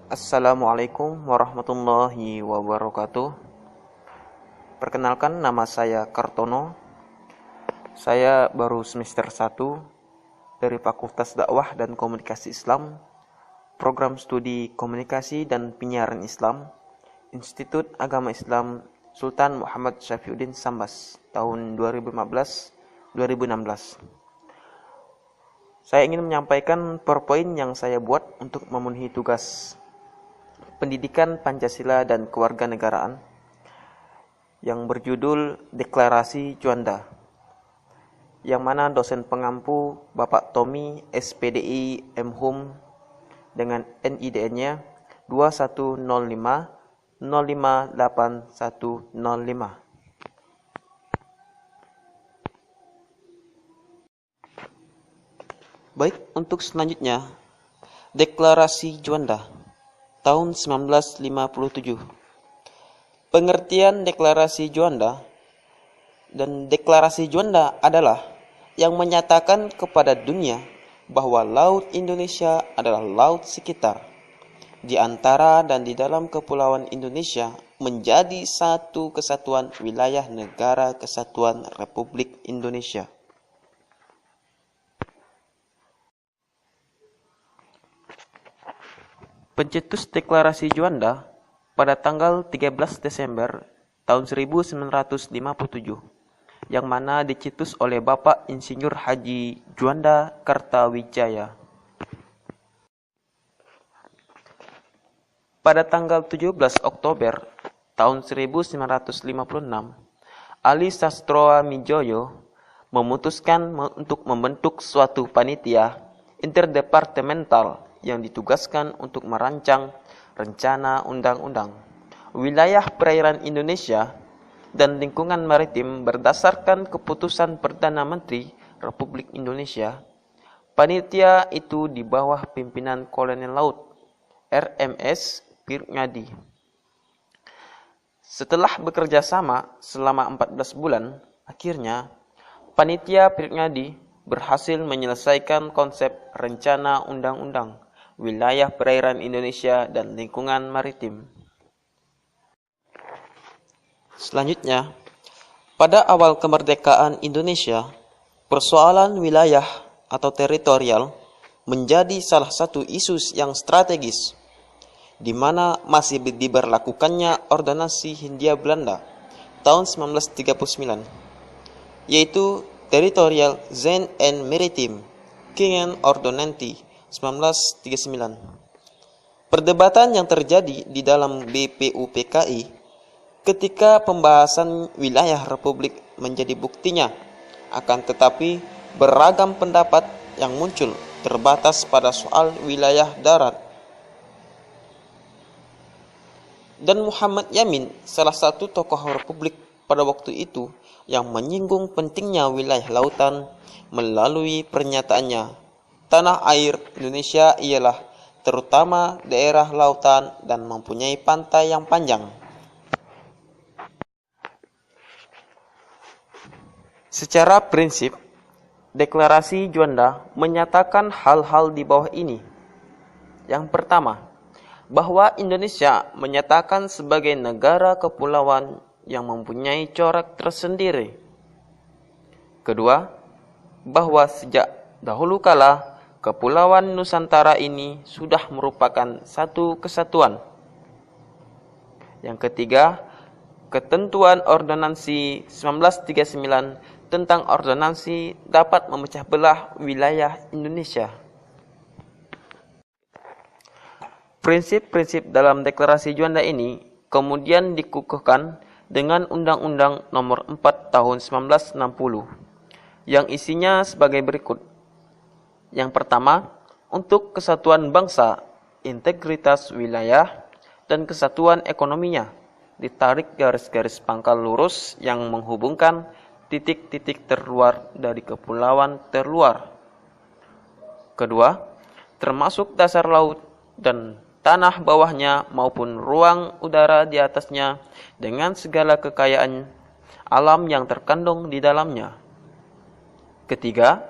Assalamualaikum warahmatullahi wabarakatuh. Perkenalkan, nama saya Kartono. Saya baru semester 1 dari Fakultas Dakwah dan Komunikasi Islam, Program Studi Komunikasi dan Penyiaran Islam, Institut Agama Islam Sultan Muhammad Syafiuddin Sambas, tahun 2015-2016. Saya ingin menyampaikan PowerPoint yang saya buat untuk memenuhi tugas Pendidikan Pancasila dan Kewarganegaraan yang berjudul Deklarasi Juanda, yang mana dosen pengampu Bapak Tommy SPDI MHum dengan NIDN-nya 2105058105. Baik, untuk selanjutnya, Deklarasi Juanda tahun 1957. Pengertian Deklarasi Juanda dan Deklarasi Juanda adalah yang menyatakan kepada dunia bahwa Laut Indonesia adalah laut sekitar di antara dan di dalam Kepulauan Indonesia menjadi satu kesatuan wilayah negara kesatuan Republik Indonesia. Pencetus Deklarasi Juanda pada tanggal 13 Desember tahun 1957, yang mana dicetus oleh Bapak Insinyur Haji Juanda Kartawijaya. Pada tanggal 17 Oktober tahun 1956, Ali Sastroamidjojo memutuskan untuk membentuk suatu panitia interdepartemental yang ditugaskan untuk merancang rencana undang-undang wilayah perairan Indonesia dan lingkungan maritim berdasarkan keputusan Perdana Menteri Republik Indonesia. Panitia itu di bawah pimpinan Kolonel Laut RMS Pirngadi. Setelah bekerja sama selama 14 bulan, akhirnya Panitia Pirngadi berhasil menyelesaikan konsep rencana undang-undang wilayah perairan Indonesia dan lingkungan maritim. Selanjutnya, pada awal kemerdekaan Indonesia, persoalan wilayah atau teritorial menjadi salah satu isu yang strategis, di mana masih diberlakukannya Ordonansi Hindia Belanda tahun 1939, yaitu Territorial Zone and Maritime Kingen Ordonantie 1939. Perdebatan yang terjadi di dalam BPUPKI ketika pembahasan wilayah Republik menjadi buktinya, akan tetapi beragam pendapat yang muncul terbatas pada soal wilayah darat. Dan Muhammad Yamin, salah satu tokoh Republik pada waktu itu, yang menyinggung pentingnya wilayah lautan melalui pernyataannya, tanah air Indonesia ialah terutama daerah lautan dan mempunyai pantai yang panjang. Secara prinsip, Deklarasi Juanda menyatakan hal-hal di bawah ini. Yang pertama, bahwa Indonesia menyatakan sebagai negara kepulauan yang mempunyai corak tersendiri. Kedua, bahwa sejak dahulu kala Kepulauan Nusantara ini sudah merupakan satu kesatuan. Yang ketiga, ketentuan Ordonansi 1939 tentang ordonansi dapat memecah belah wilayah Indonesia. Prinsip-prinsip dalam Deklarasi Juanda ini kemudian dikukuhkan dengan Undang-Undang Nomor 4 Tahun 1960 yang isinya sebagai berikut. Yang pertama, untuk kesatuan bangsa, integritas wilayah, dan kesatuan ekonominya ditarik garis-garis pangkal lurus yang menghubungkan titik-titik terluar dari kepulauan terluar. Kedua, termasuk dasar laut dan tanah bawahnya maupun ruang udara di atasnya dengan segala kekayaan alam yang terkandung di dalamnya. Ketiga,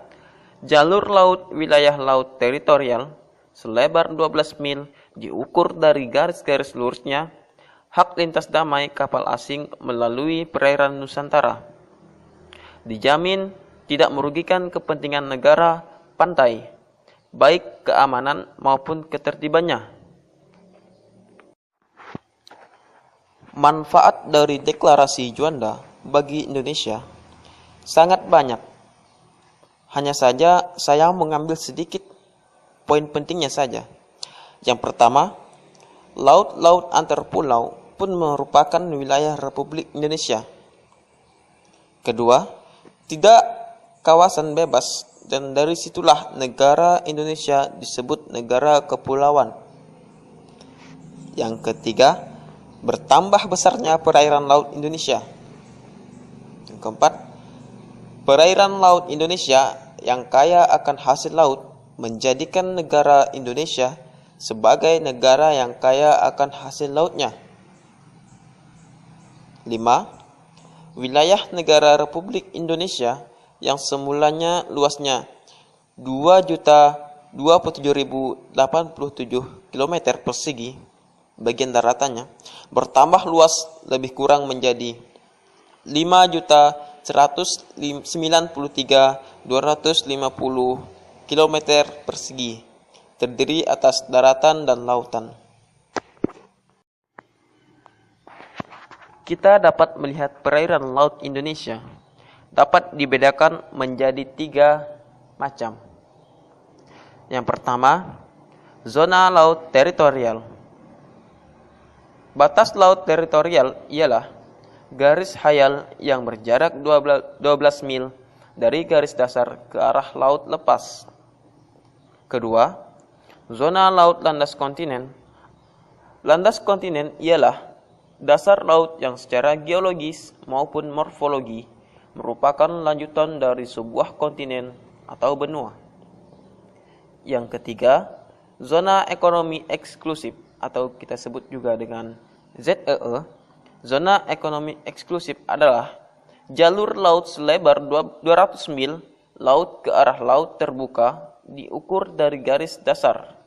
jalur laut wilayah laut teritorial selebar 12 mil diukur dari garis-garis lurusnya hak lintas damai kapal asing melalui perairan Nusantara. Dijamin tidak merugikan kepentingan negara pantai, baik keamanan maupun ketertibannya. Manfaat dari deklarasi Juanda bagi Indonesia sangat banyak. Hanya saja saya mengambil sedikit poin pentingnya saja. Yang pertama, laut-laut antar pulau pun merupakan wilayah Republik Indonesia. Kedua, tidak kawasan bebas, dan dari situlah negara Indonesia disebut negara kepulauan. Yang ketiga, bertambah besarnya perairan laut Indonesia. Yang keempat, perairan laut Indonesia yang kaya akan hasil laut menjadikan negara Indonesia sebagai negara yang kaya akan hasil lautnya. 5. Wilayah negara Republik Indonesia yang semulanya luasnya 2.027.087 km persegi, bagian daratannya, bertambah luas lebih kurang menjadi 5.193.250 km persegi, terdiri atas daratan dan lautan. Kita dapat melihat perairan laut Indonesia dapat dibedakan menjadi 3 macam. Yang pertama, zona laut teritorial. Batas laut teritorial ialah garis hayal yang berjarak 12 mil dari garis dasar ke arah laut lepas. Kedua, zona laut landas kontinen. Landas kontinen ialah dasar laut yang secara geologis maupun morfologi merupakan lanjutan dari sebuah kontinen atau benua. Yang ketiga, zona ekonomi eksklusif atau kita sebut juga dengan ZEE. Zona ekonomi eksklusif adalah jalur laut selebar 200 mil laut ke arah laut terbuka diukur dari garis dasar.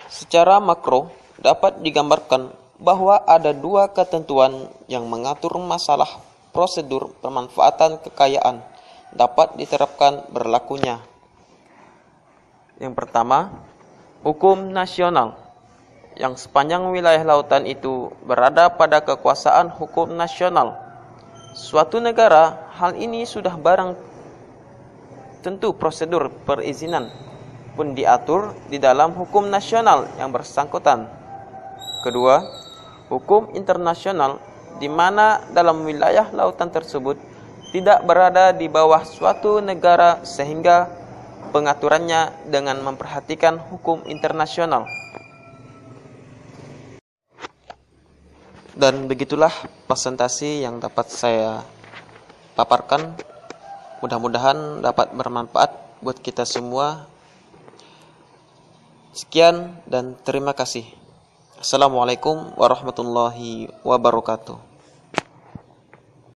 Secara makro dapat digambarkan bahwa ada 2 ketentuan yang mengatur masalah prosedur pemanfaatan kekayaan dapat diterapkan berlakunya. Yang pertama, hukum nasional, yang sepanjang wilayah lautan itu berada pada kekuasaan hukum nasional suatu negara. Hal ini sudah barang tentu prosedur perizinan pun diatur di dalam hukum nasional yang bersangkutan. Kedua, hukum internasional, di mana dalam wilayah lautan tersebut tidak berada di bawah suatu negara sehingga pengaturannya dengan memperhatikan hukum internasional. Dan begitulah presentasi yang dapat saya paparkan. Mudah-mudahan dapat bermanfaat buat kita semua. Sekian dan terima kasih. Assalamualaikum warahmatullahi wabarakatuh.